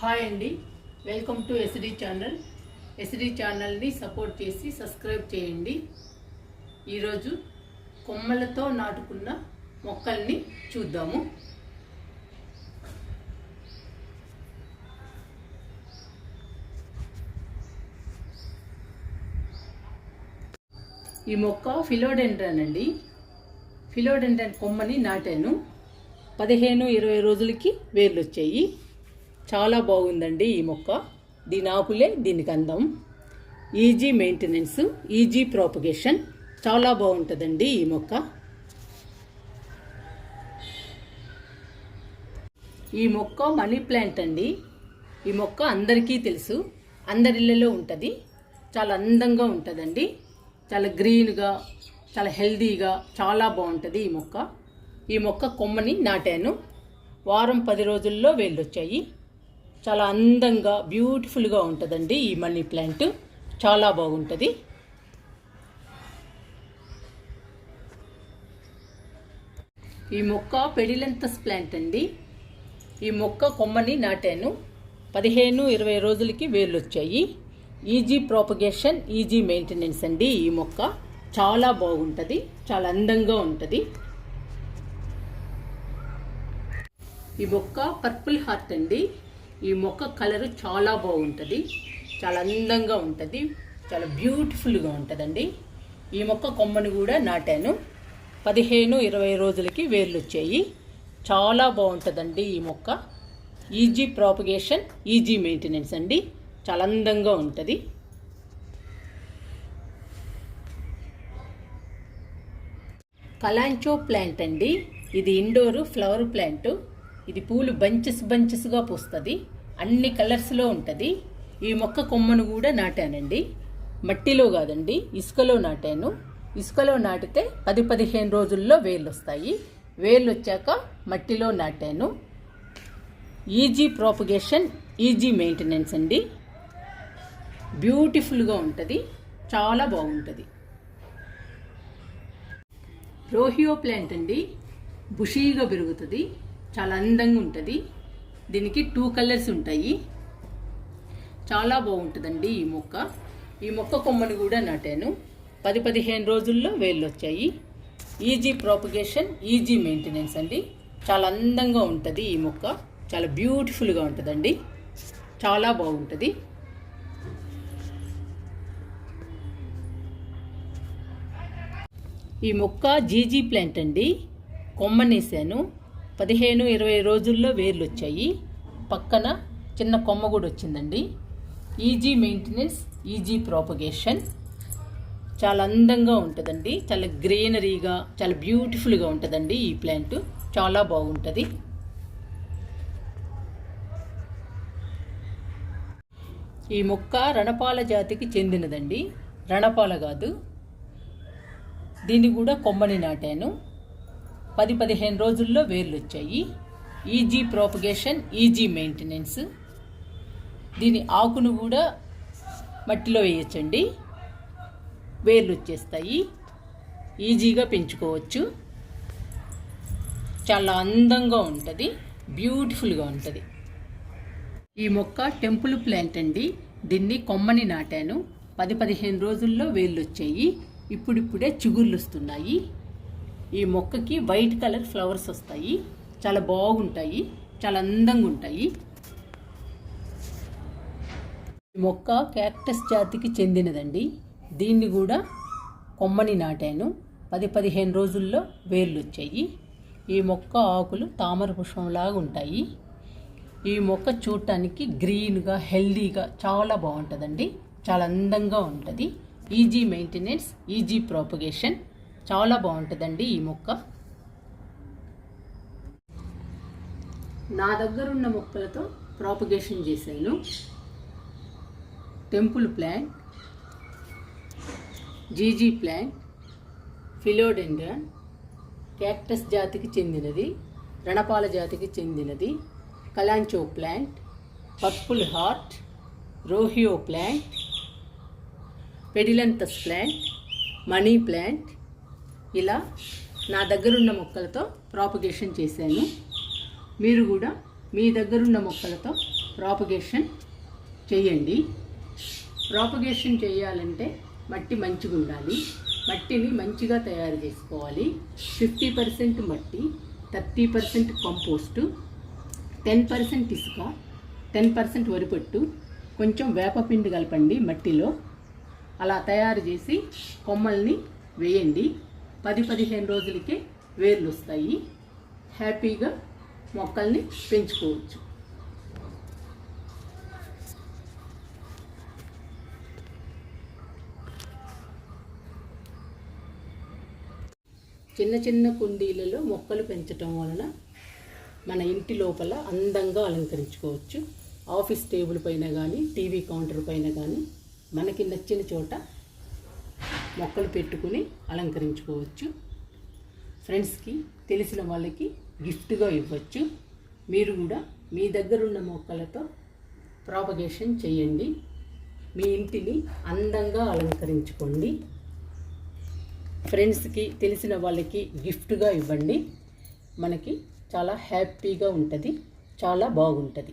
Hi అండి, welcome to SD channel. SD ఛానల్ని support చేసి సబ్స్క్రైబ్ చేయండి. ఈరోజు కొమ్మలతో నాటుకున్న మొక్కల్ని చూద్దాము. ఈ మొక్క ఫిలోడెండ్రాన్ అండి. ఫిలోడెండ్రాన్ కొమ్మని నాటాను. 15-20 రోజులకి వేర్లు వచ్చాయి. చాలా బాగుందండి ఈ మొక్క. దీని ఆకులే దీనికి అందం. ఈజీ మెయింటెనెన్స్, ఈజీ ప్రాపగేషన్, చాలా బాగుంటుందండి ఈ మొక్క. ఈ మొక్క మనీ ప్లాంట్ అండి. ఈ మొక్క అందరికీ తెలుసు, అందరి ఇళ్ళలో ఉంటుంది. చాలా అందంగా ఉంటుందండి. చాలా గ్రీన్గా, చాలా హెల్దీగా, చాలా బాగుంటుంది ఈ మొక్క. ఈ మొక్క కొమ్మని నాటాను. వారం 10 రోజుల్లో వేళ్ళు వచ్చాయి. చాలా అందంగా, బ్యూటిఫుల్గా ఉంటుందండి ఈ మనీ ప్లాంట్. చాలా బాగుంటుంది. ఈ మొక్క పెడిలెంతస్ ప్లాంట్ అండి. ఈ మొక్క కొమ్మని నాటాను. 15-20 రోజులకి వేళ్ళు వచ్చాయి. ఈజీ ప్రాపగేషన్, ఈజీ మెయింటెనెన్స్ అండి ఈ మొక్క. చాలా బాగుంటుంది, చాలా అందంగా ఉంటుంది. ఈ మొక్క పర్పుల్ హార్ట్ అండి. ఈ మొక్క కలర్ చాలా బాగుంటుంది, చాలా అందంగా ఉంటుంది, చాలా బ్యూటిఫుల్గా ఉంటుందండి. ఈ మొక్క కొమ్మని కూడా నాటాను. 15-20 రోజులకి వేర్లు వచ్చాయి. చాలా బాగుంటుందండి ఈ మొక్క. ఈజీ ప్రాపగేషన్, ఈజీ మెయింటెనెన్స్ అండి. చాలా అందంగా ఉంటుంది. కలాంచో ప్లాంట్ అండి. ఇది ఇండోర్ ఫ్లవర్ ప్లాంట్. ఇది పూలు బంచెస్గా పూస్తుంది. అన్ని కలర్స్లో ఉంటుంది. ఈ మొక్క కొమ్మను కూడా నాటానండి. మట్టిలో కాదండి, ఇసుకలో నాటాను. ఇసుకలో నాటితే 10-15 రోజుల్లో వేర్లు వస్తాయి. వేర్లు వచ్చాక మట్టిలో నాటాను. ఈజీ ప్రాపగేషన్, ఈజీ మెయింటెనెన్స్ అండి. బ్యూటిఫుల్గా ఉంటుంది, చాలా బాగుంటుంది. రోహియో ప్లాంట్ అండి. బుషీగా పెరుగుతుంది, చాలా అందంగా ఉంటుంది. దీనికి 2 కలర్స్ ఉంటాయి. చాలా బాగుంటుందండి ఈ మొక్క. ఈ మొక్క కొమ్మని కూడా నాటాను. 10-15 రోజుల్లో వేళ్ళు వచ్చాయి. ఈజీ ప్రాపగేషన్, ఈజీ మెయింటెనెన్స్ అండి. చాలా అందంగా ఉంటుంది ఈ మొక్క. చాలా బ్యూటిఫుల్గా ఉంటుందండి. చాలా బాగుంటుంది. ఈ మొక్క జీజీ ప్లాంట్ అండి. కొమ్మనేసాను. 15-20 రోజుల్లో వేర్లు వచ్చాయి. పక్కన చిన్న కొమ్మ కూడా వచ్చిందండి. ఈజీ మెయింటెనెన్స్, ఈజీ ప్రాపగేషన్, చాలా అందంగా ఉంటుందండి. చాలా గ్రీనరీగా, చాలా బ్యూటిఫుల్గా ఉంటుందండి ఈ ప్లాంట్. చాలా బాగుంటుంది. ఈ మొక్క రణపాల జాతికి చెందినదండి. రణపాల కాదు. దీన్ని కూడా కొమ్మని నాటాను. 10-15 రోజుల్లో వేర్లు వచ్చాయి. Easy propagation, easy maintenance. దీని ఆకును కూడా మట్టిలో వేయచ్చండి, వేర్లు వచ్చేస్తాయి. ఈజీగా పెంచుకోవచ్చు. చాలా అందంగా ఉంటుంది, బ్యూటిఫుల్గా ఉంటుంది. ఈ మొక్క టెంపుల్ ప్లాంట్ అండి. దీన్ని కొమ్మని నాటాను. 10-15 రోజుల్లో వేర్లు వచ్చాయి. ఇప్పుడిప్పుడే చిగుర్లు వస్తున్నాయి. ఈ మొక్కకి వైట్ కలర్ ఫ్లవర్స్ వస్తాయి. చాలా బాగుంటాయి, చాలా అందంగా ఉంటాయి. ఈ మొక్క క్యాక్టస్ జాతికి చెందినదండి. దీన్ని కూడా కొమ్మని నాటాను. 10-15 రోజుల్లో వేర్లు వచ్చాయి. ఈ మొక్క ఆకులు తామర పుష్పంలాగా ఉంటాయి. ఈ మొక్క చూడటానికి గ్రీన్గా, హెల్దీగా చాలా బాగుంటుందండి. చాలా అందంగా ఉంటుంది. ఈజీ మెయింటెనెన్స్, ఈజీ ప్రాపగేషన్, చాలా బాగుంటుందండి ఈ మొక్క. నా దగ్గరున్న మొక్కలతో ప్రాపగేషన్ చేశాను. టెంపుల్ ప్లాంట్, జీజీ ప్లాంట్, ఫిలోడెండ్రాన్, క్యాక్టస్ జాతికి చెందినది, రణపాల జాతికి చెందినది, kalanchoe plant, purple heart, rhoeo plant, pedilanthus plant, money plant, ఇలా నా దగ్గరున్న మొక్కలతో ప్రాపగేషన్ చేశాను. మీరు కూడా మీ దగ్గరున్న మొక్కలతో ప్రాపగేషన్ చేయండి. ప్రాపగేషన్ చేయాలంటే మట్టి మంచిగా ఉండాలి. మట్టిని మంచిగా తయారు చేసుకోవాలి. 50% మట్టి, 30% కంపోస్టు, 10% ఇసుక, 10% వరిపొట్టు, కొంచెం వేపపిండి కలపండి మట్టిలో. అలా తయారు చేసి కొమ్మల్ని వేయండి. 10-15 రోజులకే వేర్లు వస్తాయి. హ్యాపీగా మొక్కల్ని పెంచుకోవచ్చు. చిన్న చిన్న కుండీలలో మొక్కలు పెంచటం వలన మన ఇంటి లోపల అందంగా అలంకరించుకోవచ్చు. ఆఫీస్ టేబుల్ పైన కానీ, టీవీ కౌంటర్ పైన కానీ మనకి నచ్చిన చోట మొక్కలు పెట్టుకుని అలంకరించుకోవచ్చు. ఫ్రెండ్స్కి, తెలిసిన వాళ్ళకి గిఫ్ట్గా ఇవ్వచ్చు. మీరు కూడా మీ దగ్గరున్న మొక్కలతో ప్రాపగేషన్ చేయండి. మీ ఇంటిని అందంగా అలంకరించుకోండి. ఫ్రెండ్స్కి, తెలిసిన వాళ్ళకి గిఫ్ట్గా ఇవ్వండి. మనకి చాలా హ్యాపీగా ఉంటుంది, చాలా బాగుంటుంది.